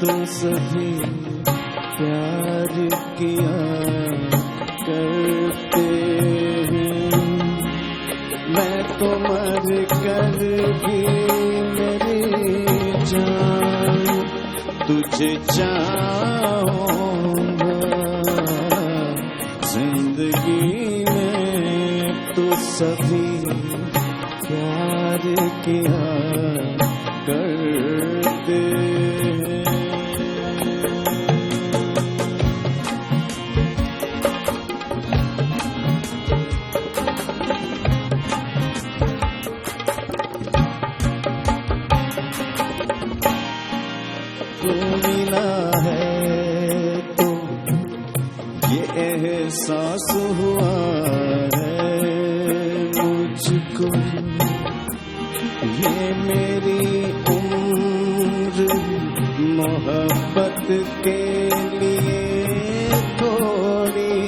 तो सभी प्यार किया करते हैं। मैं तो मर कर भी मेरी जान तुझे चाहूंगा। जिंदगी में तो सभी प्यार किया करते हैं। तू मिला है तो ये एहसास हुआ है मुझको। ये मेरी उम्र मोहब्बत के लिए थोड़ी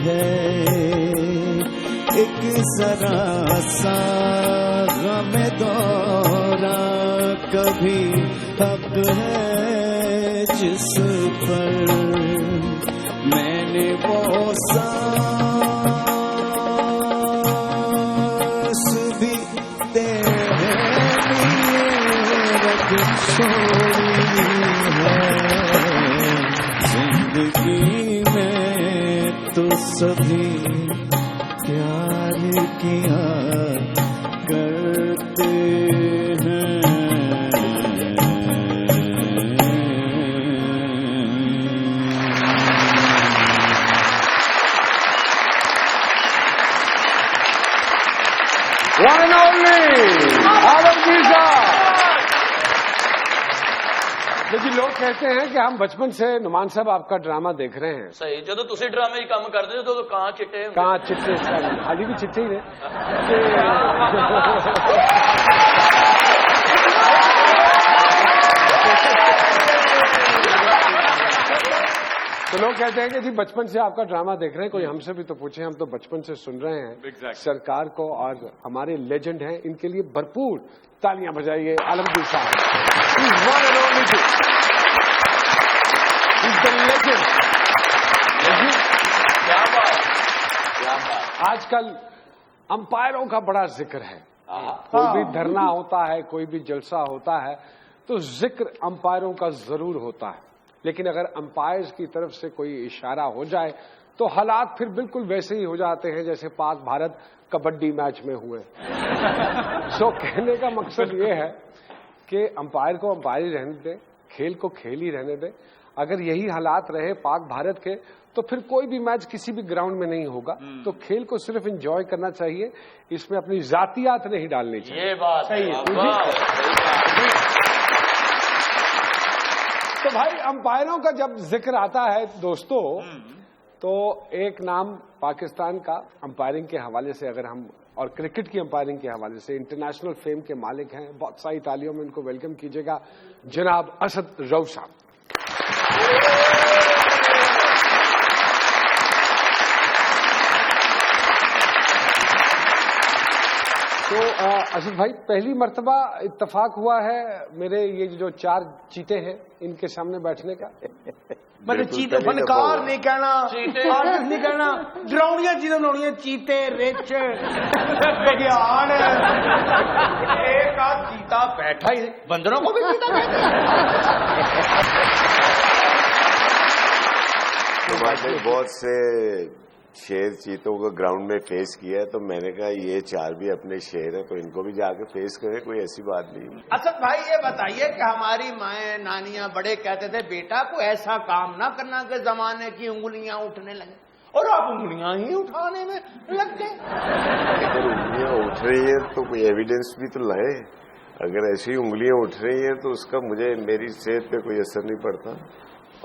है। एक जरा सा गम दौरा कभी हक है जिस पर मैंने वो सांस भी तेरे लिए रख छोड़ी है। जिंदगी में तो सभी प्यार किया करते हैं। One and only आलमगीर साहब। देखिए, लोग कहते हैं कि हम बचपन से नुमान साहब आपका ड्रामा देख रहे हैं। सही, जो तुसी ड्रामे ही काम करते तो कहाँ चिट्टे होंगे? कहाँ चिट्टे, हाली भी चिट्टे ही ने। तो लोग कहते हैं कि जी बचपन से आपका ड्रामा देख रहे हैं, कोई हमसे भी तो पूछे, हम तो बचपन से सुन रहे हैं सरकार को, और हमारे लेजेंड हैं, इनके लिए भरपूर तालियां बजाइए आलमगीर साहब। क्या बात। आजकल अंपायरों का बड़ा जिक्र है। कोई भी धरना होता है, कोई भी जलसा होता है, तो जिक्र अंपायरों का जरूर होता है। लेकिन अगर अंपायर्स की तरफ से कोई इशारा हो जाए तो हालात फिर बिल्कुल वैसे ही हो जाते हैं जैसे पाक भारत कबड्डी मैच में हुए। सो कहने का मकसद ये है कि अंपायर को अंपायर ही रहने दे, खेल को खेल ही रहने दे। अगर यही हालात रहे पाक भारत के तो फिर कोई भी मैच किसी भी ग्राउंड में नहीं होगा। तो खेल को सिर्फ एंजॉय करना चाहिए, इसमें अपनी जातियात नहीं डालनी चाहिए। ये बात सही है। तो भाई अंपायरों का जब जिक्र आता है दोस्तों, तो एक नाम पाकिस्तान का अंपायरिंग के हवाले से अगर हम, और क्रिकेट की अंपायरिंग के हवाले से इंटरनेशनल फेम के मालिक हैं, बहुत सारी तालियों में उनको वेलकम कीजिएगा, जनाब असद रऊफ साहब। तो असद भाई, पहली मर्तबा इत्तेफाक हुआ है मेरे ये जो 4 चीते हैं इनके सामने बैठने का। मतलब चीते फनकार नहीं कहना, आर्टिस्ट नहीं कहना, डराउनिया चीजें बनाउनिया, चीते रिच विज्ञान। एक आध चीता बैठा ही, बंदरों को भी चीता कहते। बहुत से शेर चीतों को ग्राउंड में फेस किया है, तो मैंने कहा ये 4 भी अपने शेर है तो इनको भी जाके फेस करें, कोई ऐसी बात नहीं। असद भाई ये बताइए कि हमारी माएँ नानियां बड़े कहते थे बेटा को ऐसा काम ना करना कि जमाने की उंगलियां उठने लगे, और आप उंगलियां ही उठाने में लग गए। अगर उंगलियां उठ रही है तो कोई एविडेंस भी तो लाए। अगर ऐसी उंगलियां उठ रही है तो उसका मुझे मेरी सेहत पे कोई असर नहीं पड़ता।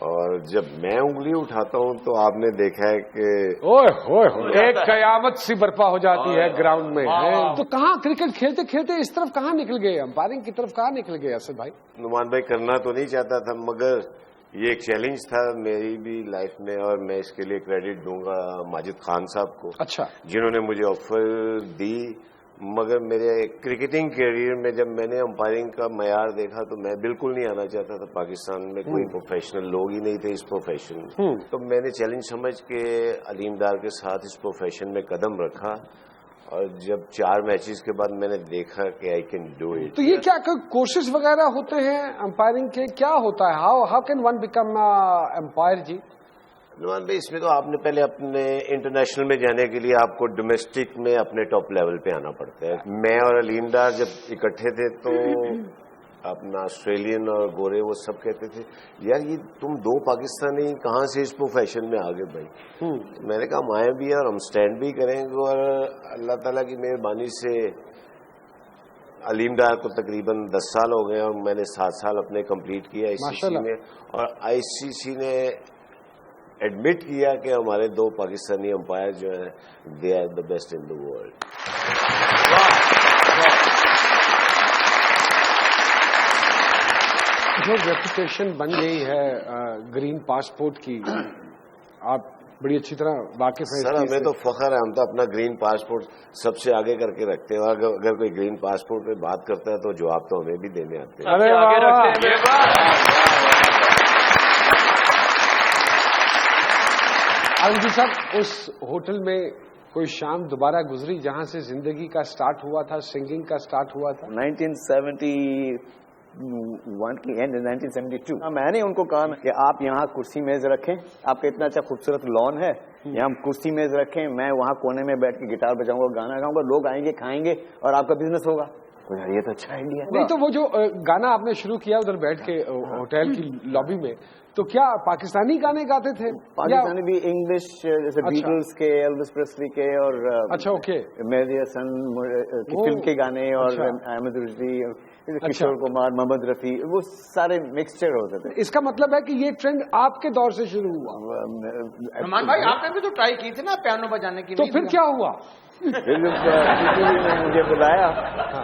और जब मैं उंगली उठाता हूं तो आपने देखा है कि ओए एक कयामत सी बर्पा हो जाती है ग्राउंड में। तो कहाँ क्रिकेट खेलते खेलते इस तरफ कहाँ निकल गए, अंपायरिंग की तरफ कहाँ निकल गए असद भाई? नुमान भाई करना तो नहीं चाहता था, मगर ये एक चैलेंज था मेरी भी लाइफ में, और मैं इसके लिए क्रेडिट दूंगा माजिद खान साहब को। अच्छा। जिन्होंने मुझे ऑफर दी, मगर मेरे क्रिकेटिंग करियर में जब मैंने अंपायरिंग का मयार देखा तो मैं बिल्कुल नहीं आना चाहता था। पाकिस्तान में कोई प्रोफेशनल लोग ही नहीं थे इस प्रोफेशन में। तो मैंने चैलेंज समझ के अलीम डार के साथ इस प्रोफेशन में कदम रखा और जब 4 मैचेस के बाद मैंने देखा कि आई कैन डू इट। तो ये क्या कोर्सेज वगैरह होते हैं अंपायरिंग के, क्या होता है? How can one become umpire ji? Numan भाई, इसमें तो आपने पहले अपने इंटरनेशनल में जाने के लिए आपको डोमेस्टिक में अपने टॉप लेवल पे आना पड़ता है। मैं और अलीम डार जब इकट्ठे थे तो अपना ऑस्ट्रेलियन और गोरे वो सब कहते थे यार ये तुम 2 पाकिस्तानी कहाँ से इस प्रोफेशन में आ गए भाई। मैंने कहा हम आए भी और हम स्टैंड भी करेंगे और अल्लाह ताला की मेहरबानी से अलीम डार को तकरीबन 10 साल हो गए और मैंने 7 साल अपने कंप्लीट किया आईसीसी में। और आईसीसी ने एडमिट किया कि हमारे 2 पाकिस्तानी अंपायर जो है they are the best in the world. जो रेपुटेशन बन गई है ग्रीन पासपोर्ट की, आप बड़ी अच्छी तरह वाकिफ हैं। सर हमें तो फख्र है, हम तो अपना ग्रीन पासपोर्ट सबसे आगे करके रखते हैं। अगर कोई ग्रीन पासपोर्ट पे बात करता है तो जवाब तो हमें भी देने आते हैं। अरे आगे रखते हैं। आलम जी साहब, उस होटल में कोई शाम दोबारा गुजरी जहां से जिंदगी का स्टार्ट हुआ था, सिंगिंग का स्टार्ट हुआ था? 1971 की एंड 1972 मैंने उनको कहा कि आप यहाँ कुर्सी मेज रखें, आपका इतना अच्छा खूबसूरत लॉन है, यहाँ कुर्सी मेज रखें, मैं वहाँ कोने में बैठ के गिटार बजाऊंगा, गाना गाऊंगा, लोग आएंगे खाएंगे और आपका बिजनेस होगा। तो यार ये तो अच्छा आइडिया है। नहीं तो वो जो गाना आपने शुरू किया उधर बैठ के होटल की लॉबी में, तो क्या पाकिस्तानी गाने गाते थे? पाकिस्तानी भी, इंग्लिश जैसे बीटल्स के, एल्विस प्रेस्ली के और अच्छा ओके मेरी हसन की फिल्म के गाने और अहमद रुश्दी, किशोर कुमार, मोहम्मद रफी, वो सारे मिक्सचर होते थे। इसका मतलब है कि ये ट्रेंड आपके दौर से शुरू हुआ? रहमान भाई आपने भी तो ट्राई की थी ना पियानो बजाने की, तो फिर क्या हुआ? फिर ने मुझे बुलाया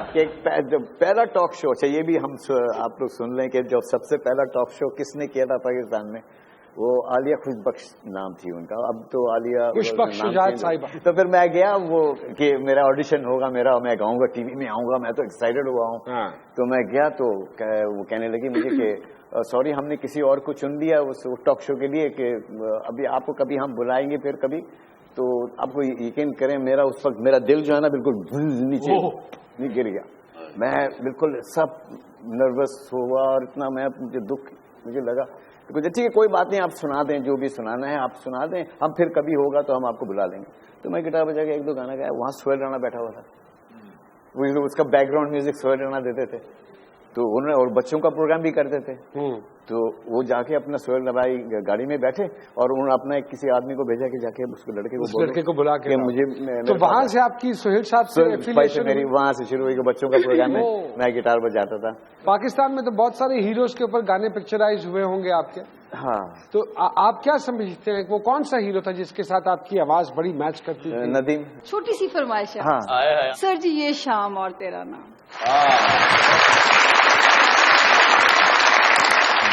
कि जब पहला टॉक शो, अच्छा ये भी हम आप लोग सुन लें कि जो सबसे पहला टॉक शो किसने किया था पाकिस्तान में, वो आलिया खुशबख्श नाम थी उनका, अब तो आलिया खुशबख्श शुजात साहिबा। तो फिर मैं गया वो कि मेरा ऑडिशन होगा, मैं गाऊंगा, टीवी में आऊंगा, मैं तो एक्साइटेड हुआ हूँ। तो मैं गया तो वो कहने लगी मुझे कि सॉरी हमने किसी और को चुन लिया उस टॉक शो के लिए कि अभी आपको कभी हम बुलाएंगे फिर कभी। तो आपको यकीन करें मेरा उस वक्त मेरा दिल जो है ना बिल्कुल नीचे गिर गया। मैं बिल्कुल सब नर्वस हुआ और इतना मुझे दुख मुझे लगा। तो ठीक है कोई बात नहीं, आप सुना दें, जो भी सुनाना है आप सुना दें, हम फिर कभी होगा तो हम आपको बुला लेंगे। तो मैं गिटार बजा के 1-2 गाना गाया। वहाँ सोहेल राणा बैठा हुआ था, वो उसका बैकग्राउंड म्यूजिक सोहेल राणा देते थे। तो उन्होंने और बच्चों का प्रोग्राम भी करते थे। तो वो जाके अपना सोहेल भाई गाड़ी में बैठे और उन्होंने अपना किसी आदमी को भेजा कि जाके उसको लड़के को बुला के मुझे। तो वहां से आपकी सोहेल साहब से मेरी वहां से शुरू हुई कि बच्चों का प्रोग्राम में मैं गिटार बजाता था। पाकिस्तान में तो बहुत सारे हीरोज के ऊपर गाने पिक्चराइज हुए होंगे आपके। हाँ, तो आप क्या समझते हैं वो कौन सा हीरो था जिसके साथ आपकी आवाज बड़ी मैच करती थी? नदीम। छोटी सी फरमाइश है। हाँ। सर जी ये शाम और तेरा नाम।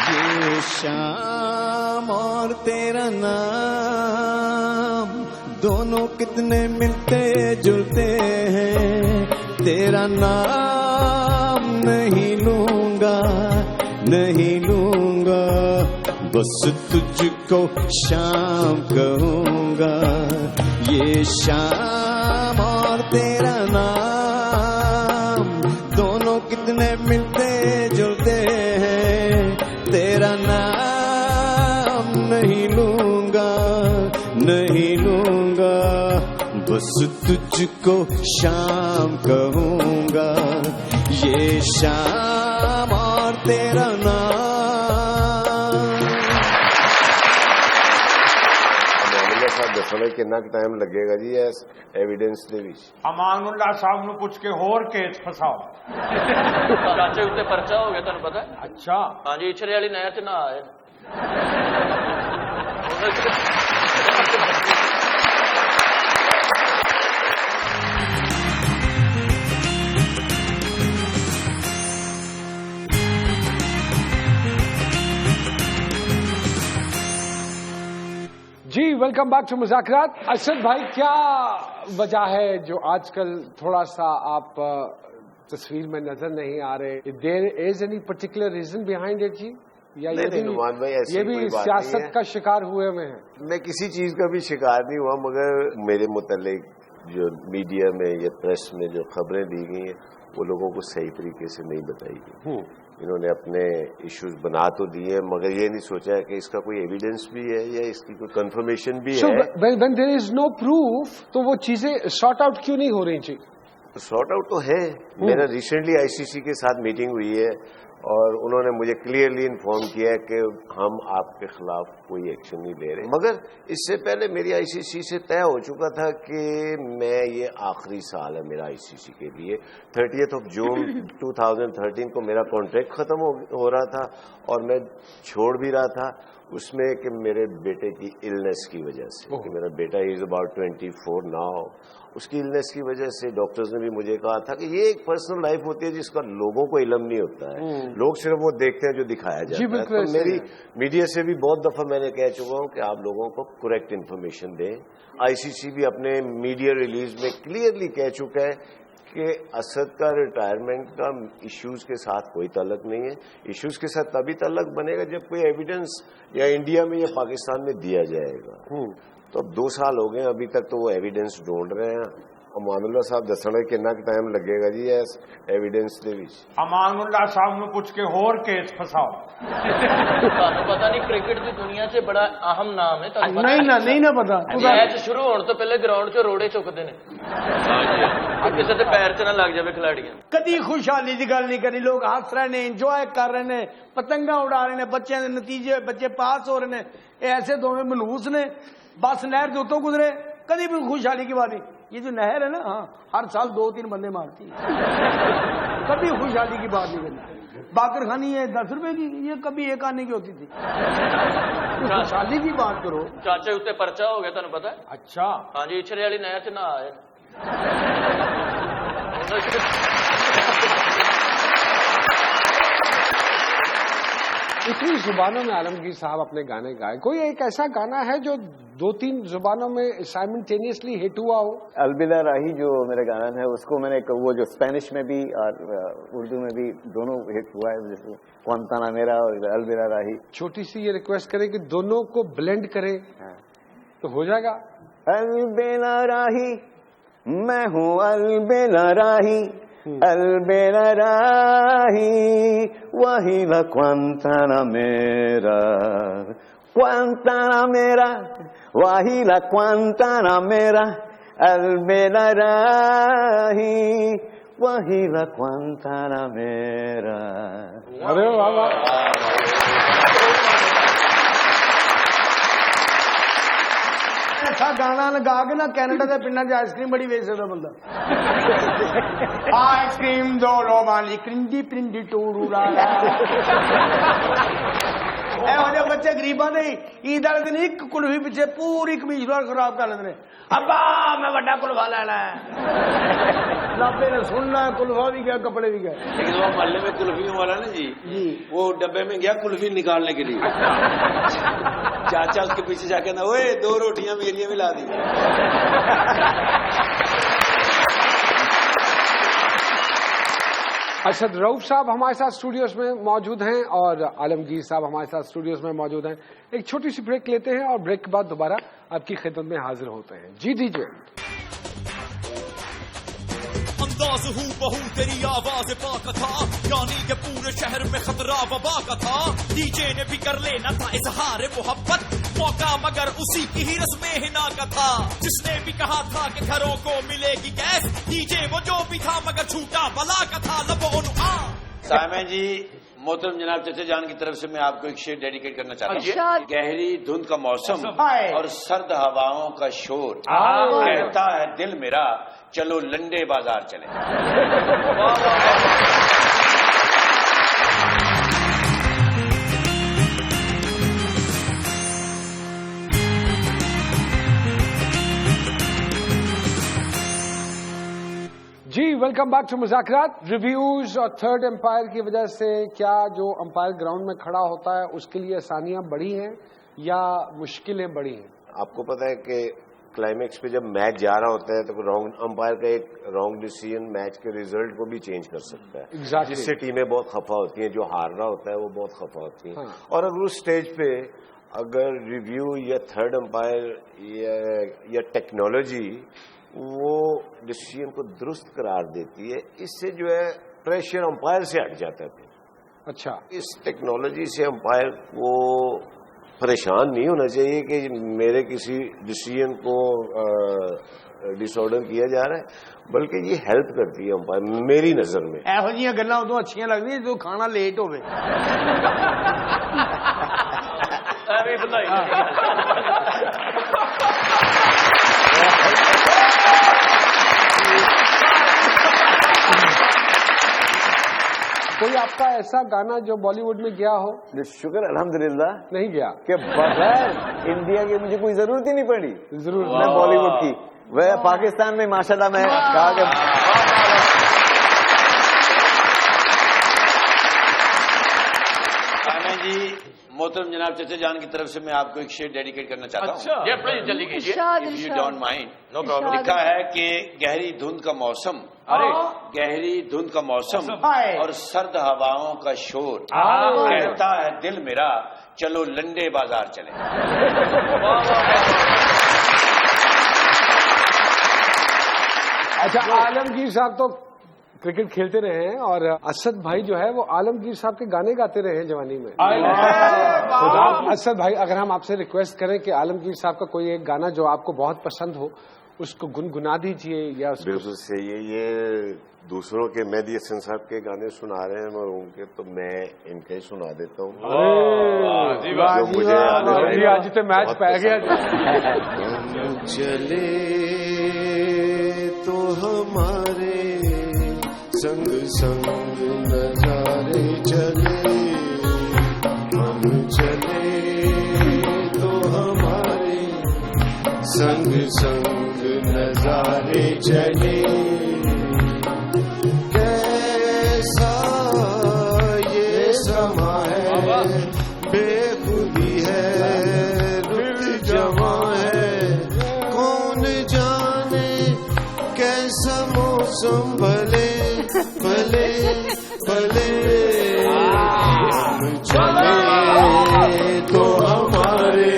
ये शाम और तेरा नाम दोनों कितने मिलते जुलते हैं। तेरा नाम नहीं लूंगा बस तुझको शाम कहूंगा। ये शाम और तेरा नाम दोनों कितने मिलते जुलते हैं। तेरा नाम नहीं लूंगा बस तुझको शाम कहूंगा। ये शाम और तेरा नाम। दसने कितना टाइम लगेगा जी एविडेंस ਦੇ ਵਿੱਚ? अमानुल्लाह साहब ਨੂੰ ਪੁੱਛ ਕੇ ਹੋਰ ਕੇਸ ਫਸਾਓ। ਚਾਚੇ ਉੱਤੇ ਪਰਚਾ ਹੋ ਗਿਆ ਤੁਹਾਨੂੰ ਪਤਾ? अच्छा ਹਾਂਜੀ ਇਛਰੇ ਵਾਲੀ ਨਹਿਰ 'ਚ ਨਾ ਆਏ। जी वेलकम बैक टू मुज़ाकरात। असद भाई, क्या वजह है जो आजकल थोड़ा सा आप तस्वीर में नजर नहीं आ रहे? There is any particular reason behind it ji, या ये भी सियासत का शिकार हुए हुए हैं? मैं किसी चीज का भी शिकार नहीं हुआ, मगर मेरे मुतालिक जो मीडिया में या प्रेस में जो खबरें दी गई हैं वो लोगों को सही तरीके से नहीं बताई गई। इन्होंने अपने इश्यूज बना तो दिए, मगर ये नहीं सोचा कि इसका कोई एविडेंस भी है या इसकी कोई कंफर्मेशन भी है। When there is no proof, तो वो चीजें सॉर्ट आउट क्यों नहीं हो रही जी? सॉर्ट आउट तो है। मेरा रिसेंटली आईसीसी के साथ मीटिंग हुई है और उन्होंने मुझे क्लियरली इन्फॉर्म किया है कि हम आपके खिलाफ कोई एक्शन नहीं ले रहे। मगर इससे पहले मेरी आईसीसी से तय हो चुका था कि मैं ये आखिरी साल है मेरा आईसीसी के लिए। 30 जून 2013 को मेरा कॉन्ट्रैक्ट खत्म हो रहा था और मैं छोड़ भी रहा था उसमें कि मेरे बेटे की इलनेस की वजह से, कि मेरा बेटा इज अबाउट 24 नाउ, उसकी इलनेस की वजह से डॉक्टर्स ने भी मुझे कहा था कि ये एक पर्सनल लाइफ होती है जिसका लोगों को इल्म नहीं होता है, लोग सिर्फ वो देखते हैं जो दिखाया जाता है। तो मेरी मीडिया से भी बहुत दफा मैंने कह चुका हूं कि आप लोगों को करेक्ट इन्फॉर्मेशन दें। आईसीसी भी अपने मीडिया रिलीज में क्लियरली कह चुका है कि असद का रिटायरमेंट का इश्यूज के साथ कोई ताल्लुक नहीं है। इश्यूज के साथ तभी ताल्लुक बनेगा जब कोई एविडेंस या इंडिया में या पाकिस्तान में दिया जाएगा। तो अब 2 साल हो गए, अभी तक तो वो एविडेंस ढूंढ रहे हैं। अमानुल्लाह साहब दसने कितना टाइम लगेगा जी इस एविडेंस के विच? अमानुल्लाह साहब ਨੂੰ ਪੁੱਛ ਕੇ ਹੋਰ ਕੇਸ ਫਸਾਓ। ਤੁਹਾਨੂੰ ਪਤਾ ਨਹੀਂ ਕ੍ਰਿਕਟ ਦੀ ਦੁਨੀਆ 'ਚ ਬੜਾ ਅਹਿਮ ਨਾਮ ਹੈ ਤੁਹਾਨੂੰ ਪਤਾ? ਨਹੀਂ ਨਾ ਪਤਾ। ਮੈਚ ਸ਼ੁਰੂ ਹੋਣ ਤੋਂ ਪਹਿਲੇ ਗਰਾਊਂਡ 'ਚ ਰੋੜੇ ਚੁੱਕਦੇ ਨੇ ਆ ਕਿਸੇ ਦੇ ਪੈਰ 'ਚ ਨਾ ਲੱਗ ਜਾਵੇ ਖਿਡਾਰੀਆਂ। ਕਦੀ ਖੁਸ਼ਹਾਲੀ ਦੀ ਗੱਲ ਨਹੀਂ ਕਰੀ, ਲੋਕ ਹੱਸ ਰਹੇ ਨੇ, ਇੰਜੋਏ ਕਰ ਰਹੇ ਨੇ, ਪਤੰਗਾਂ ਉਡਾ ਰਹੇ ਨੇ, ਬੱਚਿਆਂ ਦੇ ਨਤੀਜੇ ਬੱਚੇ ਪਾਸ ਹੋ ਰਹੇ ਨੇ। ਇਹ ऐसे ਦੋਵੇਂ ਮਨਹੂਸ ਨੇ, बस नहर के उत्तों गुजरे, कभी भी खुशहाली की बात नहीं। ये जो नहर है ना, हाँ हर साल 2-3 बंदे मारती है, कभी खुशहाली की बात नहीं करनी। बाकर खानी है 10 रुपए की, ये कभी 1 आने की होती थी। खुशहाली की बात करो। चाचे उत्ते पर्चा हो गया, ਤੁਹਾਨੂੰ पता है? अच्छा हाँ जी, इछरे वाली नहर 'ਚ ना आए। इतनी जुबानों में आलमगीर साहब अपने गाने गाए, कोई एक ऐसा गाना है जो 2-3 जुबानों में साइमल्टेनियसली हिट हुआ हो? अलबिला राही जो मेरा गाना है उसको मैंने वो जो स्पेनिश में भी और उर्दू में भी दोनों हिट हुआ है, जैसे क्वांतानामेरा और अलबिला राही। छोटी सी ये रिक्वेस्ट करें कि दोनों को ब्लेंड करें तो हो जाएगा। अलबिला राही मैं हूँ अलबिला राही, अलबिला राही वही la Guantanamera, Guantanamera वही la Guantanamera, अलबिला राही वही la Guantanamera। अरे वाह वाह, ऐसा गाना लगा के ना कैनेडा के पिंडा च आइसक्रीम बड़ी बेच सकता बंदा। आइसक्रीम दो लो वाली क्रिंडी प्रिंडी टूरू लाला। ਇਹੋ ਜਿਹੇ ਬੱਚੇ ਗਰੀਬਾਂ ਦੇ ਈਦ ਵਾਲੇ ਦਿਨ ਇੱਕ ਕੁਲਫੀ ਪਿੱਛੇ ਪੂਰੀ ਕਮੀਜ਼ ਵਾਲ ਖਰਾਬ ਕਰ ਲੈਂਦੇ ਨੇ। ਅੱਬਾ ਮੈਂ ਵੱਡਾ ਕੁਲਫਾ ਲੈਣਾ है। लापे ने सुनना है, कुल्फा भी गया कपड़े भी गए। लेकिन वो मोहल्ले में कुल्फियों वाला ना जी, वो डब्बे में गया कुल्फी निकालने के लिए। चाचा उसके पीछे जाके ना, ओए 2 रोटियां मेरी मिला दी। असद रऊफ साहब हमारे साथ स्टूडियोज में मौजूद हैं और आलमगीर साहब हमारे साथ स्टूडियोज में मौजूद हैं। एक छोटी सी ब्रेक लेते हैं और ब्रेक के बाद दोबारा आपकी खिदमत में हाजिर होते हैं। जी दीजिए। अंदाज हूँ बहू तेरी आवाज पाक था, यानी के पूरे शहर में खतरा वबा का था। डीजे ने भी कर लेना था इजहार मोहब्बत, मौका मगर उसी की ही रस्में हिना का था। जिसने भी कहा था कि घरों को मिलेगी गैस, डीजे वो जो भी था मगर छूटा बला का था। लबों साइमन जी, मोहतरम जनाब चचा जान की तरफ से मैं आपको एक शेर डेडिकेट करना चाहता हूँ। गहरी धुंध का मौसम और सर्द हवाओं का शोर, कहता है दिल मेरा चलो लंडे बाजार चले। जी वेलकम बैक टू मुज़ाकरात। रिव्यूज और थर्ड एम्पायर की वजह से क्या जो अंपायर ग्राउंड में खड़ा होता है उसके लिए आसानियां बढ़ी हैं या मुश्किलें बढ़ी हैं? आपको पता है कि क्लाइमेक्स पे जब मैच जा रहा होता है तो अंपायर का एक रॉन्ग डिसीजन मैच के रिजल्ट को भी चेंज कर सकता है, जिससे टीमें बहुत खफा होती हैं, जो हार रहा होता है वो बहुत खफा होती हैं। और अगर उस स्टेज पे अगर रिव्यू या थर्ड अंपायर या टेक्नोलॉजी वो डिसीजन को दुरुस्त करार देती है, इससे जो है प्रेशर अंपायर से हट जाता है। अच्छा, इस टेक्नोलॉजी से अंपायर को परेशान नहीं होना चाहिए कि मेरे किसी डिसीजन को डिसऑर्डर किया जा रहा है, बल्कि ये हेल्प करती है अंपायर मेरी नजर में। ਇਹੋ ਜਿਹੀਆਂ ਗੱਲਾਂ ਉਦੋਂ ਅੱਛੀਆਂ ਲੱਗਦੀਆਂ ਜਦੋਂ ਖਾਣਾ ਲੇਟ ਹੋਵੇ। ਐਵੇਂ ਵਧਾਈ कोई आपका ऐसा गाना जो बॉलीवुड में गया हो? शुक्र अल्हम्दुलिल्लाह नहीं गया कि बगैर इंडिया के मुझे कोई जरूरत ही नहीं पड़ी। जरूर मैं बॉलीवुड की, वह पाकिस्तान में माशाल्लाह मैं कहा कि जी मोहतरम जनाब चचा जान की तरफ से मैं आपको एक शेर डेडिकेट करना चाहता हूँ। ये प्लीज जल्दी कीजिए, if you don't mind. No problem. लिखा है कि गहरी धुंध का मौसम, अरे गहरी धुंध का मौसम और सर्द हवाओं का शोर, कहता है दिल मेरा चलो लंडे बाजार चले। अच्छा, आलमगीर साहब तो क्रिकेट खेलते रहे हैं और असद भाई जो है वो आलमगीर साहब के गाने गाते रहे हैं जवानी में। तो असद भाई, अगर हम आपसे रिक्वेस्ट करें कि आलमगीर साहब का कोई एक गाना जो आपको बहुत पसंद हो उसको गुनगुना दीजिए या बिल्कुल सही है। ये दूसरों के मेहदी हसन साहब के गाने सुना रहे हैं और उनके, तो मैं इनके ही सुना देता हूँ। आज तो मैच पै गया। चले तो हमारे संग संग नजारे चले, हम चले तो हमारे संग संग नजारे चले। कैसा ये समा है, बेखुदी है, रुत जवां है, कौन जाने कैसा मौसम भले भले भले। हम चले तो हमारे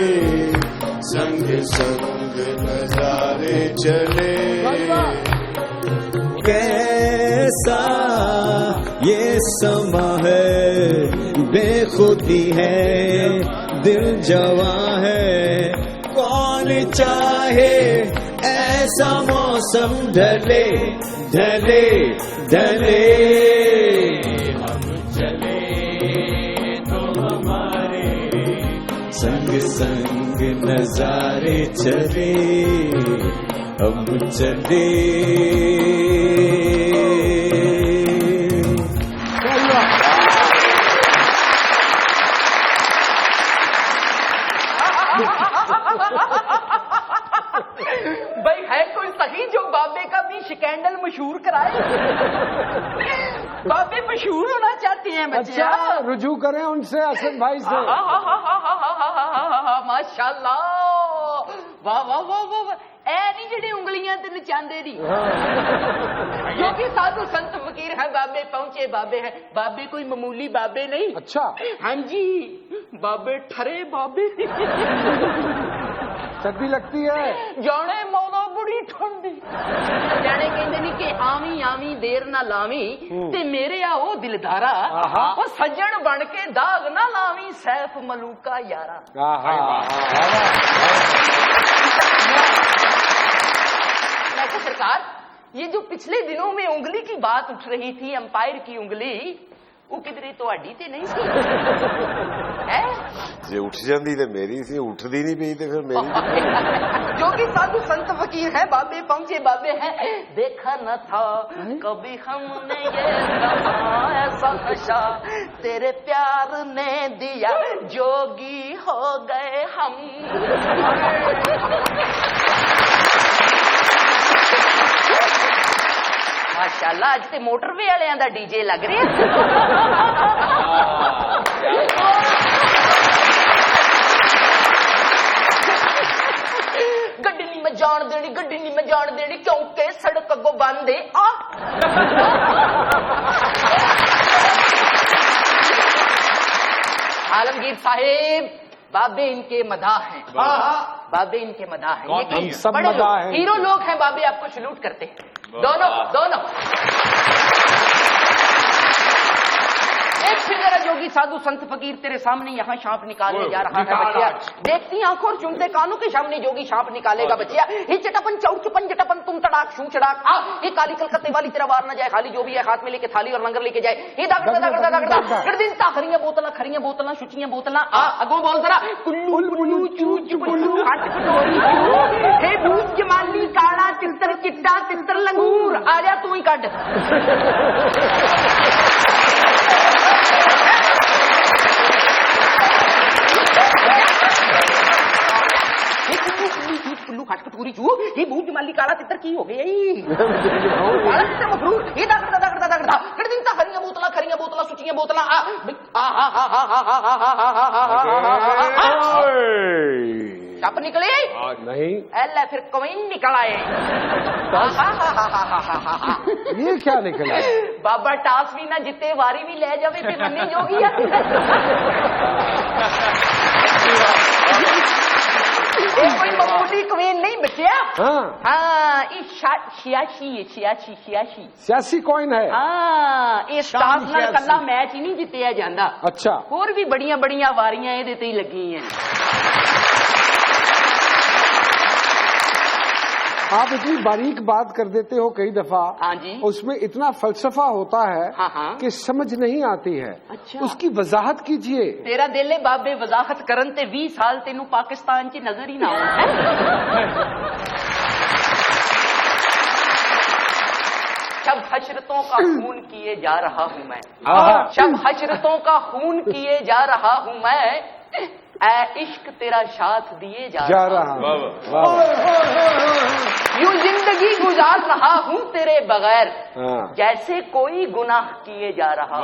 संग संग नजारे चले। कैसा ये समा है, बेखुदी है, दिल जवां है, कौन चाहे ऐसा मौसम ढले ढले ढले। हम चले तो हमारे संग संग नजारे चले, हम चले। भाई है कोई सही जो बाबे का भी स्कैंडल मशहूर कराए? बाबे मशहूर होना चाहते हैं बच्चे। अच्छा, रुजू करें उनसे, असद भाई से। माशाल्लाह, वाह वाह वाह वाह। ऐ नहीं जेडी उंगलियां ते नचांदे दी, जो कि साधु संत फकीर हैं, बाबे पहुंचे बाबे हैं। बाबे कोई मामूली बाबे नहीं। अच्छा, हाँ जी, बाबे ठरे बाबे। सर्दी लगती है जाने मौला बड़ी ठंडी। जाने कहते नहीं कि आवी आवी देर ना लावी, ते मेरे आओ दिलदारा, वो सज्जन बन के दाग ना लावी, सैफ मलूका यारा। मैं कहा सरकार, ये जो पिछले दिनों में उंगली की बात उठ रही थी, अंपायर की उंगली, वो किधरे तो अड्डी ते नहीं सी है? जे उठ जाती तो मेरी सी, उठती नहीं पई तो फिर मेरी। जो कि साधु संत फकीर है, बाबे पहुंचे बाबे हैं। देखा न था कभी हमने ये ऐसा नशा, तेरे प्यार ने दिया जोगी हो गए हम। माशाल्लाह, अज ते मोटरवे वालियां दा डीजे लग रहा है। जान देनी, गड्डी नहीं मैं जान देनी, क्योंकि सड़क अगो बंद है। आलमगीर साहिब, बाबे इनके मदाह हैं। बाबे इनके मदाह हैं, हम सब मदाह हैं। हीरो लोग हैं बाबे, आपको सलूट करते हैं दोनों। एक फिर जरा जोगी साधु संत फकीर तेरे सामने यहाँ सांप निकालने जा रहा है बच्चिया। देखती आंखों और सुनते कानों के सामने जोगी सांप निकालेगा बच्चिया। ही चटापन चौक चुपन जटापन तुम तड़ाक शू चड़ाक आ, ये काली कलकत्ते वाली तेरा वार न जाए, खाली जो भी है हाथ में लेके थाली और लंगर लेके जाए। ये दागड़ता खरियां बोतला शुचियां बोतला आ अगो बोल जरा कुल्लू बुल्लू चूच बुल्लू हट कटोरी हे भूत जमाली काला तितर चिट्टा तितर लंगूर आ जा तू ही काट। कुल्लू खाट कटोरी चू ये भूत माली काला तितर की हो गई काला तितर मफरूर ये दागड़ता खरियां बोतला सुचियां बोतला सप निकले नहीं एल फिर कमीन निकल आए। ये क्या निकला? बाबा टास भी ना जिते वारी भी ले जावे ते मन्नी जोगी कोई मामूली कमीन नहीं बचिया। हाँ सियासी कॉइन है। हाँ इस टास नाल कल्ला मैच ही नहीं जितया जांदा। अच्छा होर भी बड़ियां बड़ियां वारियां इहदे ते ही लगी हैं। आप इतनी बारीक बात कर देते हो कई दफा। हाँ जी। उसमें इतना फलसफा होता है हाँ। कि समझ नहीं आती है। अच्छा। उसकी वजाहत कीजिए। तेरा दिल है बाबे वजाहत करन ते 20 साल तेनू पाकिस्तान च नजर ही ना आए। शब हशरतों का खून किए जा रहा हूँ मैं, शब हशरतों का खून किए जा रहा हूँ मैं, ऐ इश्क तेरा साथ दिए जा रहा हूँ। यूं जिंदगी गुजार रहा हूँ तेरे बगैर, जैसे कोई गुनाह किए जा रहा हूँ।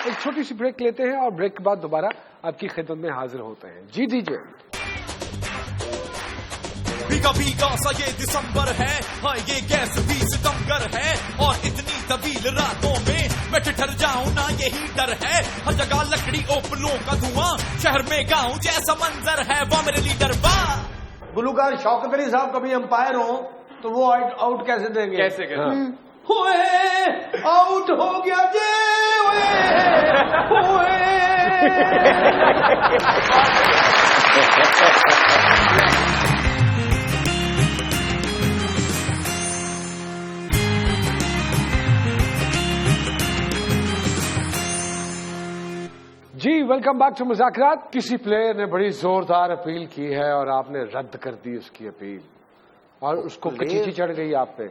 एक छोटी सी ब्रेक लेते हैं और ब्रेक के बाद दोबारा आपकी खिदमत में हाजिर होते हैं। जी दीजिए। भीगा भीगा सा ये दिसंबर है, हाँ ये गैस भी सितमगर है, और इतनी तवील रातों में मैं ठिठर जाऊं ना यही डर है। हर जगह लकड़ी ओपलों का धुआं, शहर में गांव जैसा मंजर है। वाह मेरे लीडर वाह। गुलूकार शौकत अली साहब कभी अंपायर हो तो वो आउट कैसे देंगे? कैसे आउट हो गया जे जी वेलकम बैक टू मुज़ाकरात। किसी प्लेयर ने बड़ी जोरदार अपील की है और आपने रद्द कर दी उसकी अपील, और उसको कचीची चढ़ गई आप पे।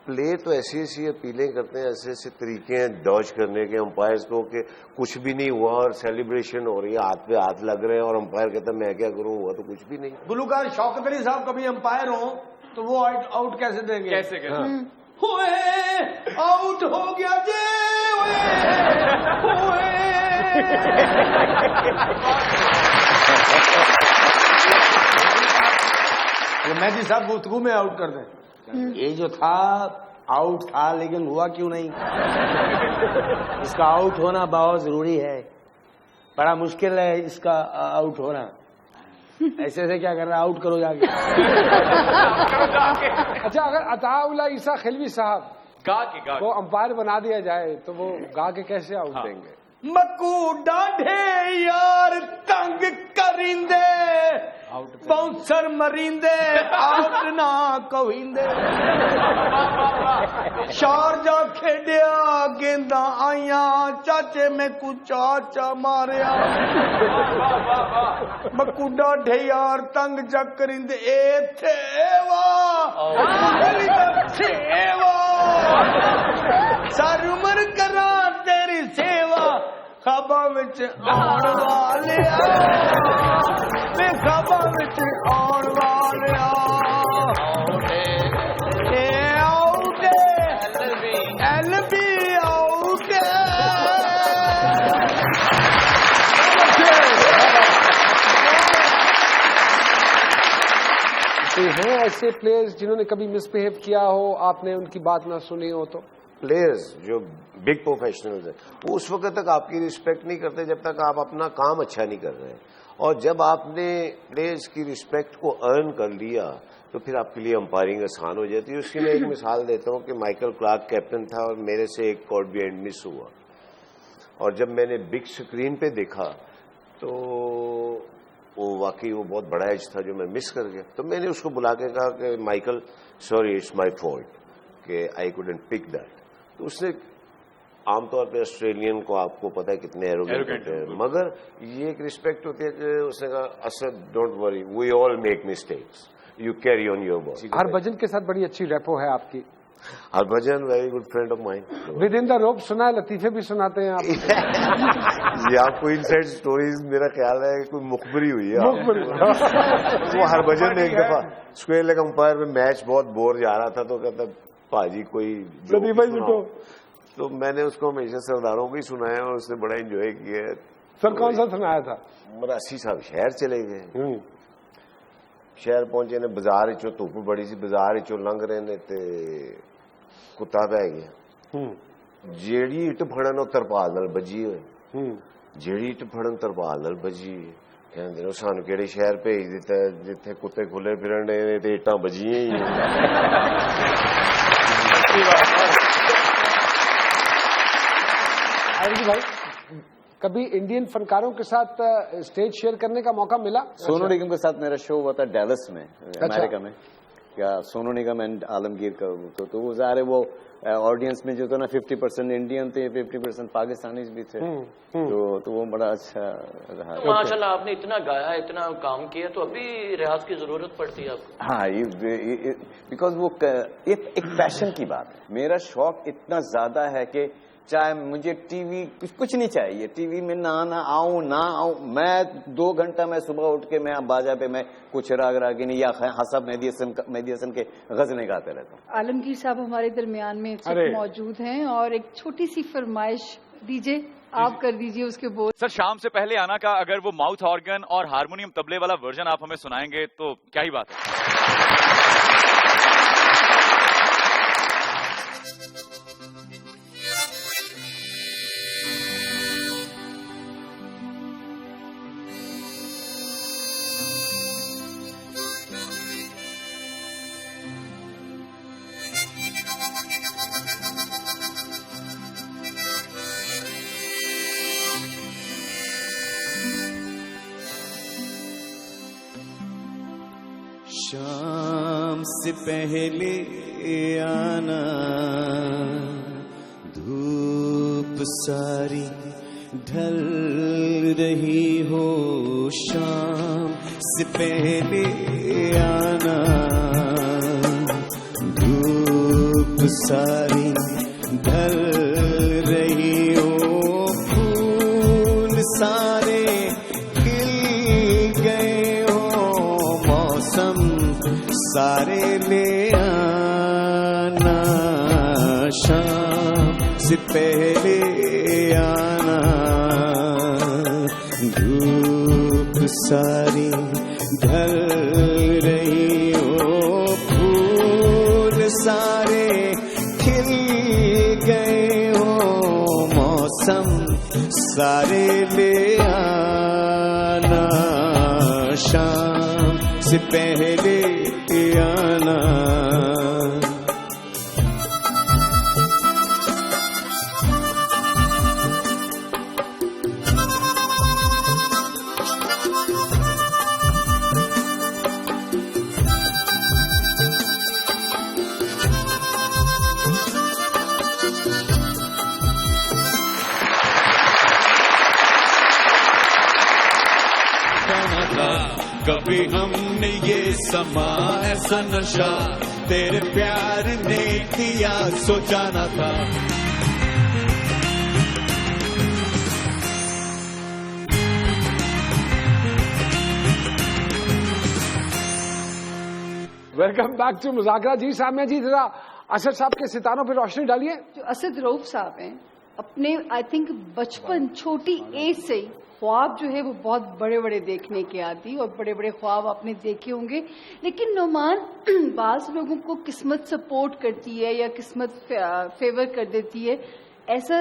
प्लेयर तो ऐसी ऐसी अपीलें करते हैं, ऐसे ऐसे तरीके हैं डॉज करने के अंपायर्स को कि कुछ भी नहीं हुआ और सेलिब्रेशन हो रही है, हाथ पे हाथ लग रहे हैं, और अंपायर कहता है मैं क्या करूं, हुआ तो कुछ भी नहीं। गुलूकार शौकत अली साहब कभी अंपायर हो तो वो आउट कैसे देंगे? कैसे आउट हो गया जे मेहदी साहब गुफ्तगू में आउट कर दें। ये जो था आउट था, लेकिन हुआ क्यों नहीं? इसका आउट होना बहुत जरूरी है, बड़ा मुश्किल है इसका आउट होना। ऐसे ऐसे क्या कर रहा है, आउट करो जाके। अच्छा अगर अताउल्लाह ईसा खिलवी साहब को अंपायर बना दिया जाए तो वो गा के कैसे आउट देंगे? मकू डाढ़े यार तंग करिंदे, बाउंसर मरिंदे आउट ना कहिंदे। शारजा खेडिया गेंदा आया, चाचे में कु चाचा मारिया। मकू डाढ़े यार तंग जग करिंदे ए थेवा सारी उम्र करा तेरी सेवा। खाबा विच आउण वालिया, वे खाबा विच आउण वालिया। Out LB out. हैं ऐसे प्लेयर्स जिन्होंने कभी मिसबिहेव किया हो, आपने उनकी बात ना सुनी हो? तो प्लेयर्स जो बिग प्रोफेशनल्स हैं वो उस वक्त तक आपकी रिस्पेक्ट नहीं करते जब तक आप अपना काम अच्छा नहीं कर रहे हैं, और जब आपने प्लेयर्स की रिस्पेक्ट को अर्न कर लिया तो फिर आपके लिए अंपायरिंग आसान हो जाती है। उसकी मैं एक मिसाल देता हूँ कि माइकल क्लार्क कैप्टन था और मेरे से एक कॉर्ड बिहाइंड मिस हुआ, और जब मैंने बिग स्क्रीन पे देखा तो वो वाकई वो बहुत बड़ा एज था जो मैं मिस कर गया। तो मैंने उसको बुला के कहा कि Michael sorry it's my fault कि आई कुडंट पिक दैट। तो उसने आमतौर पे ऑस्ट्रेलियन को आपको पता है कितने एरोगेंट होते हैं, मगर ये एक रिस्पेक्ट होती है कि उसने कहा Asad don't worry we all make mistakes you carry on your body. Harbhajan के साथ बड़ी अच्छी रेपो है आपकी। Harbhajan very good friend of mind. With in the rope सुना है, लतीफे भी सुनाते हैं आप। ये आपको इनसाइड स्टोरीज मेरा ख्याल है कोई मुखबरी हुई है। वो हरभजन ने एक दफा स्क्वेयर लेग अंपायर में मैच बहुत बोर जा रहा था तो कहता पाजी कोई तो मैंने उसको हमेशा सरदारों को ही सुनाया और उसने बड़ा एंजॉय किया। सर कौन सा सुनाया था? मरासी साहब शहर चले गए, शहर पहुंचे ने बाजार चो धुप बड़ी सी बाजार चो लंघ रहे ने ते कुत्ता पै गया। जेड़ी इट फड़न वो तरपाल नाल बजी होए, जेड़ी इट फड़न तरपाल नाल बजी कहते ने सानू केड़े शहर भेज दिता जिथे कुत्ते खुले फिरन डे ते इट्टां बजियां ही। आरजी भाई कभी इंडियन फनकारों के साथ स्टेज शेयर करने का मौका मिला? सोनू निगम के साथ मेरा शो हुआ था डैलस में, अमेरिका में। क्या सोनू निगम एंड आलमगीर का तो वो ज़ाहिर है वो ऑडियंस में जो था ना 50% इंडियन थे, 50% पाकिस्तानी भी थे। तो वो बड़ा अच्छा रहा। तो माशाल्लाह आपने इतना गाया, इतना काम किया, तो अभी रियाज की जरूरत पड़ती है आपको? हाँ, बिकॉज वो एक पैशन की बात है। मेरा शौक इतना ज्यादा है कि चाहे मुझे टीवी कुछ नहीं चाहिए, टीवी में ना आऊं ना आऊं, मैं 2 घंटा मैं सुबह उठ के मैं बाजा पे मैं कुछ राग रागिनी या हसब मेहदी हसन के गजलें गाते रहता हूँ। आलमगीर साहब हमारे दरमियान में मौजूद हैं और एक छोटी सी फरमाइश दीजिए, आप कर दीजिए उसके बोल। सर शाम से पहले आना का अगर वो माउथ ऑर्गन और हारमोनियम तबले वाला वर्जन आप हमें सुनाएंगे तो क्या ही बात है। शाम से पहले आना, धूप सारी ढल रही हो, शाम से पहले आना, धूप सारी ढल रही हो, फूल सारे खिल गए हो, मौसम सारे ले आना, शाम से पहले आना, धूप सारी ढल रही हो, फूल सारे खिल गए हो, मौसम सारे ले आना, शाम से पहले आना। कभी हमने ये समा ऐसा नशा तेरे प्यार ने किया सोचा न था। Welcome back to Muzakra. जी सामिया जी, जरा असद साहब के सितारों पर रोशनी डालिए। जो असद रऊफ साहब हैं अपने आई थिंक बचपन छोटी एज से ही ख्वाब जो है वो बहुत बड़े बड़े देखने की आती और बड़े बड़े ख्वाब आपने देखे होंगे, लेकिन नुमान बाज लोगों को किस्मत सपोर्ट करती है या किस्मत फेवर कर देती है, ऐसा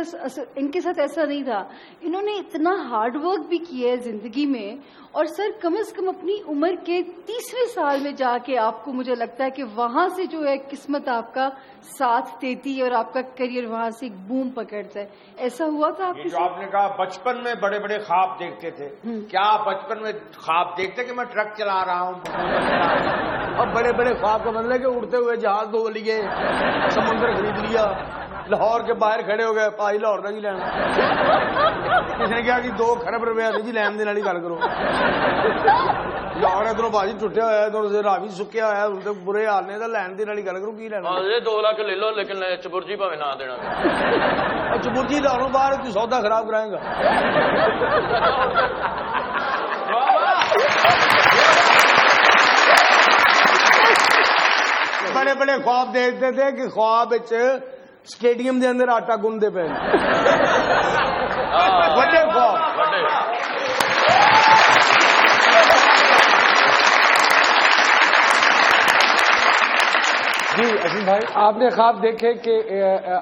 इनके साथ ऐसा नहीं था। इन्होंने इतना हार्डवर्क भी किया है जिंदगी में, और सर कम से कम अपनी उम्र के 30वें साल में जाके आपको मुझे लगता है कि वहां से जो है किस्मत आपका साथ देती है और आपका करियर वहां से एक बूम पकड़ता है। ऐसा हुआ था आपके साथ? आपने कहा बचपन में बड़े बड़े ख्वाब देखते थे, क्या बचपन में ख्वाब देखते कि मैं ट्रक चला रहा हूँ? और बड़े बड़े ख्वाब का मतलब कि उड़ते हुए जहाज दो लिए, समुद्र खरीद लिया, लाहौर के बाहर खड़े हो गए, भाई लाहौर का जी लेना। किसने कहा कि 2 खरब रुपया जी लैन देने वाली गल करो। लाहौर इधरों भाजी टुटिया होया, इधरों से रावी सुक्या होया, उनके बुरे हाल ने, लैन देने वाली गल करो, की लेना? 2 लाख ले लो, लेकिन चबुर्जी भावे ना देना। चबुर्जी लाहौरों बाहर तू सौदा खराब कराएगा। बड़े बड़े ख्वाब देखते थे कि ख्वाब स्टेडियम के अंदर आटा गुनते पे बड़े ख्वाब। जी असीम भाई, आपने ख्वाब देखे कि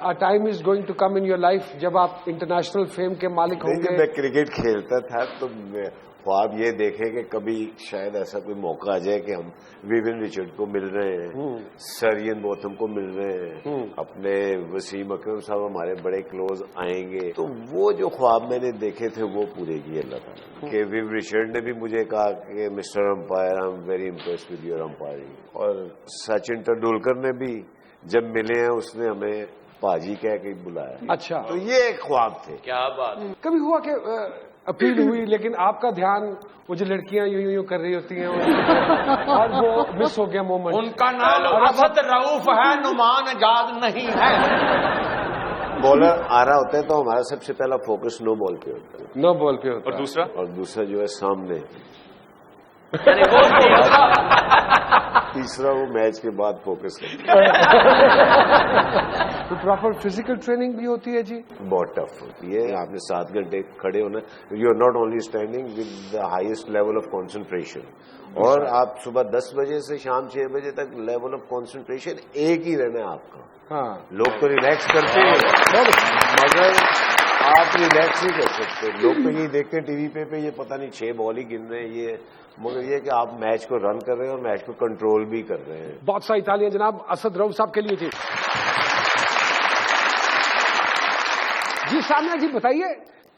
a time is going to come in your life जब आप इंटरनेशनल फेम के मालिक होंगे? मैं क्रिकेट खेलता था तो ख्वाब ये देखे कि कभी शायद ऐसा कोई मौका आ जाए कि हम विविन रिचर्ड को मिल रहे हैं, सर इयन बोथम को मिल रहे हैं, अपने वसीम अकरम साहब हमारे बड़े क्लोज आएंगे। तो वो जो ख्वाब मैंने देखे थे वो पूरे किए अल्लाह ताला के। विव रिचर्ड ने भी मुझे कहा कि mister umpire I am very impressed with your umpiring, और सचिन तेंदुलकर ने भी जब मिले हैं उसने हमें पाजी कह के बुलाया। अच्छा, तो ये एक ख्वाब थे। क्या बात। कभी हुआ कि अपील हुई लेकिन आपका ध्यान वो जो लड़कियां यूं यूं कर रही होती हैं और वो मिस हो गया मोमेंट? उनका नाम असद रऊफ है, नुमान आजाद नहीं है। बॉलर आ रहा होता है तो हमारा सबसे पहला फोकस नो बॉल पे होता है। नो बॉल पे होता है। और दूसरा जो है सामने, तीसरा वो मैच के बाद फोकस करता है। तो प्रॉपर फिजिकल ट्रेनिंग भी होती है जी? बहुत टफ होती है। आपने 7 घंटे खड़े होना, you are not only standing with the highest level of concentration, और आप सुबह 10 बजे से शाम 6 बजे तक लेवल ऑफ कंसंट्रेशन एक ही रहना है आपका। हाँ, लोग तो रिलैक्स करते हैं मगर आप रिलैक्स नहीं कर सकते। लोग तो ये देखते हैं टीवी पे ये पता नहीं 6 बॉल ही गिन रहे हैं, ये मगर ये कि आप मैच को रन कर रहे हैं और मैच को कंट्रोल भी कर रहे हैं। बहुत सारी तालियां जनाब असद रऊफ साहब के लिए थी। जी सामना जी बताइए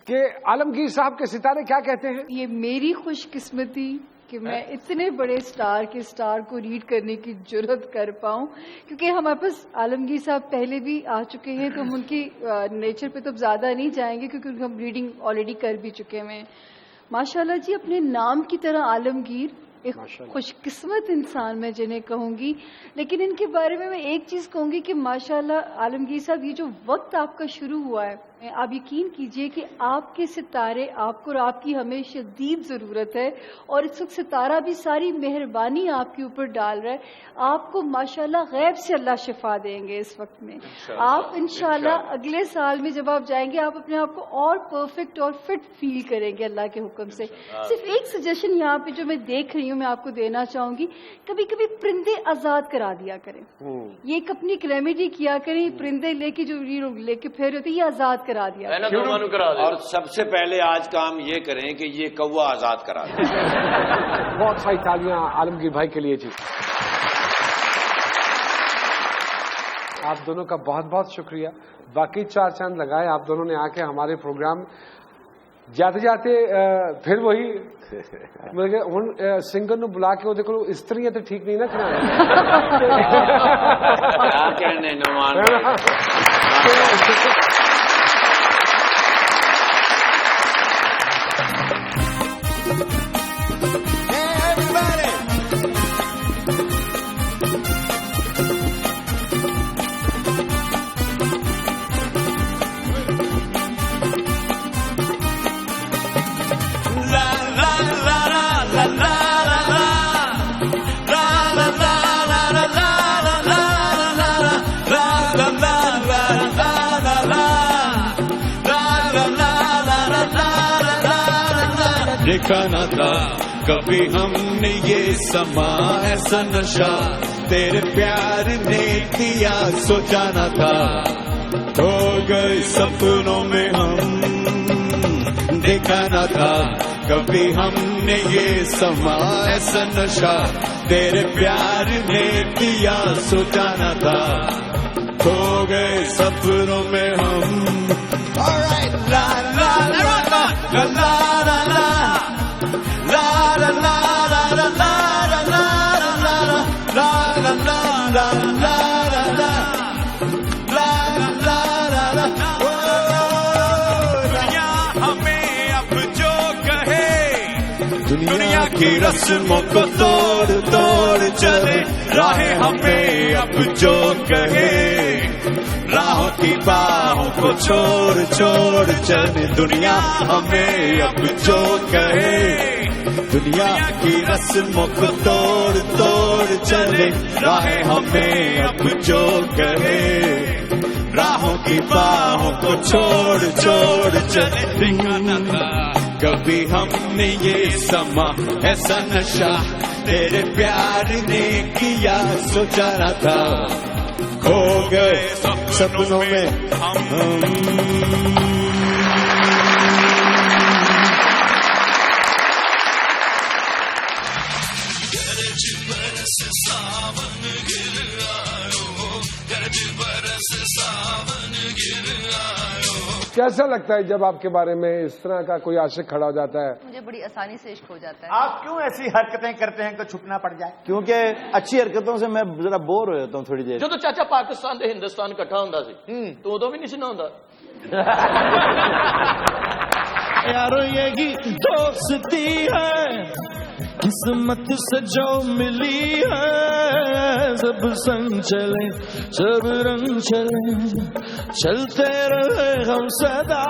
कि आलमगीर साहब के सितारे क्या कहते हैं? ये मेरी खुशकिस्मती कि मैं इतने बड़े स्टार के स्टार को रीड करने की जुर्रत कर पाऊं, क्योंकि हमारे पास आलमगीर साहब पहले भी आ चुके हैं तो हम उनकी नेचर पे तो ज्यादा नहीं जाएंगे क्योंकि हम रीडिंग ऑलरेडी कर भी चुके हैं। माशाल्लाह जी, अपने नाम की तरह आलमगीर एक खुशकिस्मत इंसान मैं जिन्हें कहूंगी, लेकिन इनके बारे में मैं एक चीज कहूंगी कि माशाल्लाह आलमगीर साहब, ये जो वक्त आपका शुरू हुआ है, आप यकीन कीजिए कि आपके सितारे आपको और आपकी हमें शदीद जरूरत है, और इस वक्त सितारा भी सारी मेहरबानी आपके ऊपर डाल रहा है। आपको माशाल्लाह गैब से अल्लाह शिफा देंगे इस वक्त में। आप इंशाल्लाह अगले साल में जब आप जाएंगे आप अपने आप को और परफेक्ट और फिट फील करेंगे अल्लाह के हुक्म से। सिर्फ एक सजेशन यहाँ पे जो मैं देख रही हूँ मैं आपको देना चाहूंगी, कभी कभी परिंदे आजाद करा दिया करें। ये एक अपनी क्लेमिटी किया करें, परिंदे लेके जो लेके फेर होते ये आजाद करा दिया करें। और सबसे पहले आज काम ये करें कि ये कौवा आजाद करा दें। बहुत सारी तालियां आलमगीर भाई के लिए जी। आप दोनों का बहुत बहुत शुक्रिया। बाकी 4 चांद लगाए आप दोनों ने आके हमारे प्रोग्राम। जाते जाते फिर वही सिंगर ਨੂੰ बुला के ਉਹਦੇ ਕੋਲ ਇਸਤਰੀਆਂ ਤੇ ठीक नहीं ना कराने। क्या कहने नुमान la la देखा न था कभी हमने ये समा ऐसा नशा तेरे प्यार ने दिया सोचा न था खो गए सपनों में हम देखा न था कभी हमने ये समा ऐसा नशा तेरे प्यार ने दिया सोचा न था खो गए सपनों में हम Alright, la la la la la la la la la la la la la la la la दुनिया हमें अब जो कहे दुनिया की रस्मों को तोड़ तोड़ चले राहें हमें अब जो कहे राहों की बाहों को छोड़ छोड़ चले दुनिया हमें अब जो कहे दुनिया की रस्मों को तोड़ तोड़ चले राहें हमें अब जो कहे राहों की बाहों को छोड़ छोड़ चले देखा न था कभी हमने ये समा ऐसा नशा तेरे प्यार ने किया सोचा न था खो गए सपनों में हम कैसा लगता है जब आपके बारे में इस तरह का कोई आशिक खड़ा हो जाता है? मुझे बड़ी आसानी से इश्क हो जाता है। आप क्यों ऐसी हरकतें करते हैं कि छुपना पड़ जाए? क्योंकि अच्छी हरकतों से मैं जरा बोर हो जाता हूँ थोड़ी देर। जो तो चाचा पाकिस्तान ते हिंदुस्तान इकट्ठा होंदा सी तो उदों भी नहीं सुना होंदा यारो यही दोस्ती है किस्मत से जो मिली है सब संग चले सब रंग चले चलते रहे हम सदा